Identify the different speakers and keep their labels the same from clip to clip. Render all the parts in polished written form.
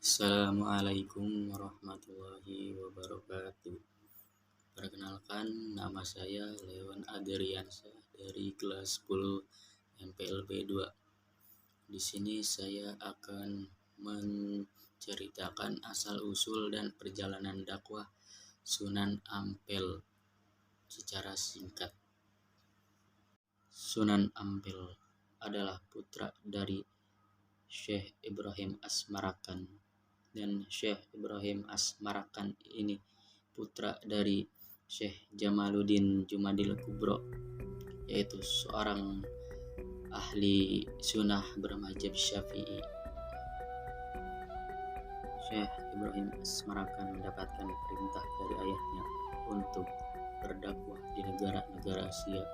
Speaker 1: Assalamualaikum warahmatullahi wabarakatuh. Perkenalkan, nama saya Leon Adriansyah dari kelas 10 MPLB 2. Di sini saya akan menceritakan asal-usul dan perjalanan dakwah Sunan Ampel secara singkat. Sunan Ampel adalah putra dari Syekh Ibrahim Asmarakan, dan Syekh Ibrahim Asmarakan ini putra dari Syekh Jamaluddin Jumadil Kubro, yaitu seorang ahli sunnah bermadzhab Syafi'i. Syekh Ibrahim Asmarakan mendapatkan perintah dari ayahnya untuk berdakwah di negara-negara Asia.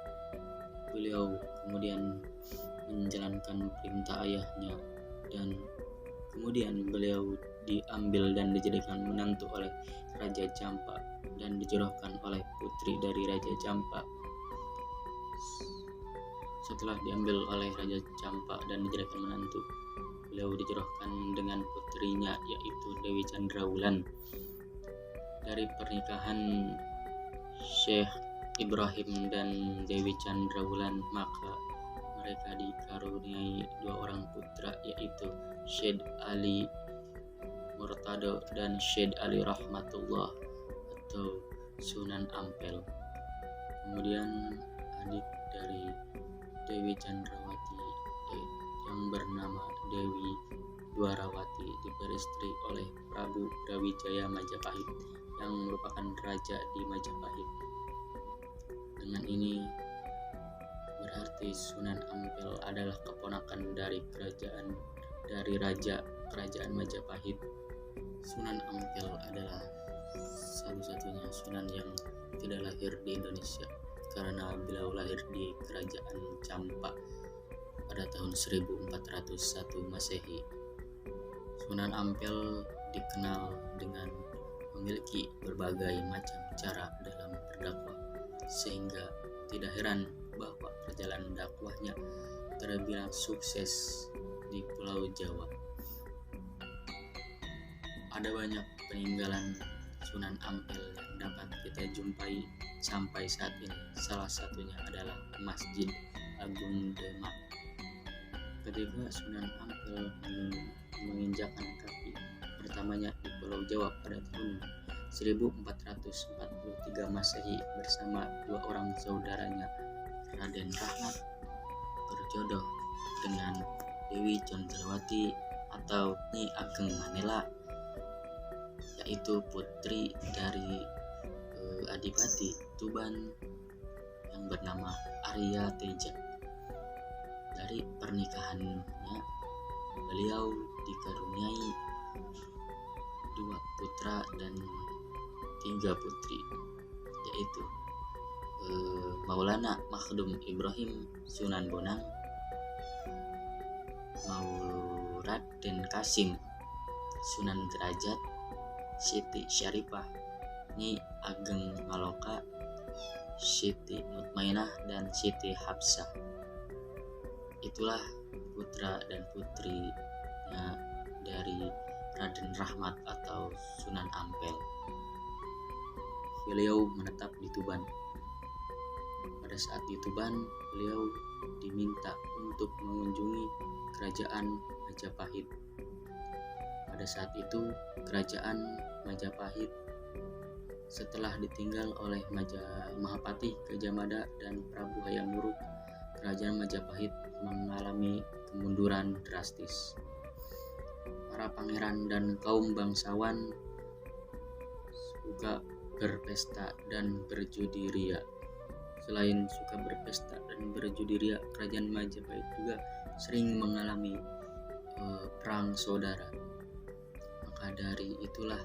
Speaker 1: Beliau kemudian menjalankan perintah ayahnya, dan kemudian beliau diambil dan dijadikan menantu oleh Raja Campa dan dijodohkan oleh putri dari Raja Campa. Setelah diambil oleh Raja Campa dan dijadikan menantu, beliau dijodohkan dengan putrinya, yaitu Dewi Chandrawulan. Dari pernikahan Syekh Ibrahim dan Dewi Chandrawulan, maka mereka dikaruniai dua orang putra, yaitu Syed Ali Murtado dan Syed Ali Rahmatullah atau Sunan Ampel. Kemudian adik dari Dewi Chandrawati yang bernama Dewi Dwarawati diperistri oleh Prabu Brawijaya Majapahit yang merupakan raja di Majapahit. Dengan ini berarti Sunan Ampel adalah keponakan dari raja kerajaan Majapahit. Sunan Ampel adalah satu-satunya sunan yang tidak lahir di Indonesia, karena beliau lahir di kerajaan Campa pada tahun 1401 Masehi. Sunan Ampel dikenal dengan memiliki berbagai macam cara dalam berdakwah, sehingga tidak heran bahwa perjalanan dakwahnya terbilang sukses di Pulau Jawa. Ada banyak peninggalan Sunan Ampel yang dapat kita jumpai sampai saat ini. Salah satunya adalah Masjid Agung Demak. Ketika Sunan Ampel menginjakkan kaki pertamanya di Pulau Jawa pada tahun 1443 Masehi bersama dua orang saudaranya, Raden Rahmat berjodoh dengan Dewi Chandrawati atau Nyi Ageng Manela, yaitu putri dari Adipati Tuban yang bernama Arya Teja. Dari pernikahannya beliau dikaruniai dua putra dan tiga putri, yaitu Maulana Makhdum Ibrahim Sunan Bonang, Maulad dan Kasim Sunan Derajat, Siti Syarifah Nyi Ageng Maloka, Siti Mutmainah dan Siti Hafsah. Itulah putra dan putrinya dari Raden Rahmat atau Sunan Ampel. Beliau menetap di Tuban. Pada saat di Tuban, beliau diminta untuk mengunjungi kerajaan Majapahit. Pada saat itu, kerajaan Majapahit setelah ditinggal oleh Mahapati Gajah dan Prabu Hayam Wuruk, kerajaan Majapahit mengalami kemunduran drastis. Para pangeran dan kaum bangsawan suka berpesta dan berjudi ria. Selain suka berpesta dan berjudi ria, kerajaan Majapahit juga sering mengalami perang saudara. Maka dari itulah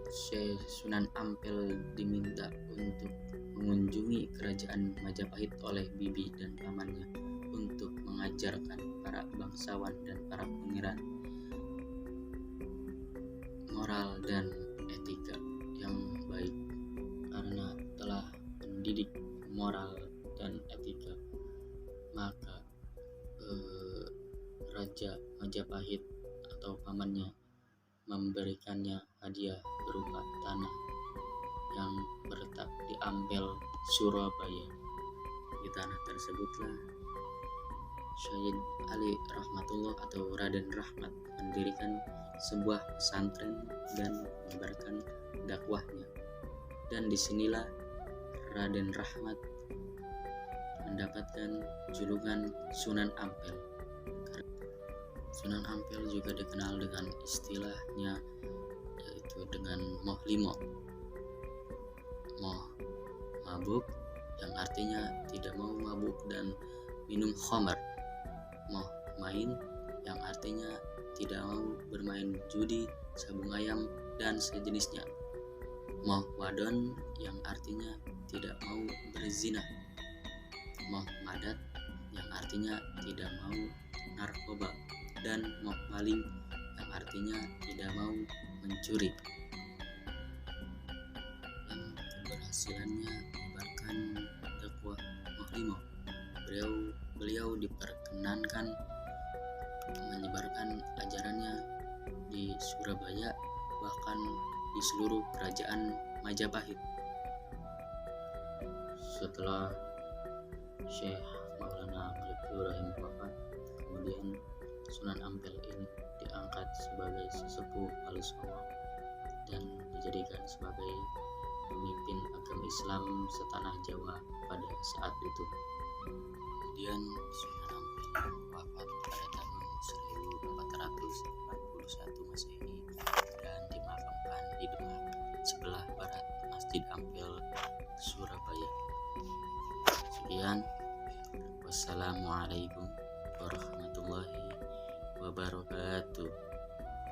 Speaker 1: Syekh Sunan Ampel diminta untuk mengunjungi kerajaan Majapahit oleh bibi dan pamannya untuk mengajarkan para bangsawan dan para pangeran moral dan etika yang baik. Karena telah mendidik moral dan etika, maka Raja Majapahit atau pamannya memberikannya hadiah berupa tanah yang berletak di Ampel, Surabaya. Di tanah tersebutlah Syed Ali Rahmatullah atau Raden Rahmat mendirikan sebuah pesantren dan menyebarkan dakwahnya. Dan disinilah Raden Rahmat mendapatkan julukan Sunan Ampel. Sunan Ampel juga dikenal dengan istilahnya yaitu dengan Moh Limo. Moh mabuk yang artinya tidak mau mabuk dan minum khamar. Moh main yang artinya tidak mau bermain judi, sabung ayam dan sejenisnya. Moh wadon yang artinya tidak mau berzina. Moh madat yang artinya tidak mau narkoba, dan moh maling yang artinya tidak mau mencuri. Yang keberhasilannya menyebarkan dakwah Moh Limo, beliau diperkenankan menyebarkan ajarannya di Surabaya, bahkan di seluruh kerajaan Majapahit. Setelah Syekh Maulana Malik Ibrahim wafat, kemudian Sunan Ampel ini diangkat sebagai sesepuh Wali Songo dan dijadikan sebagai pemimpin agama Islam setanah Jawa pada saat itu. Kemudian Sunan Ampel wafat pada tahun 1441 Masehi dan dimakamkan di Demak sebelah barat Masjid Ampel, Surabaya. Sekian, wassalamualaikum warahmatullahi wabarakatuh.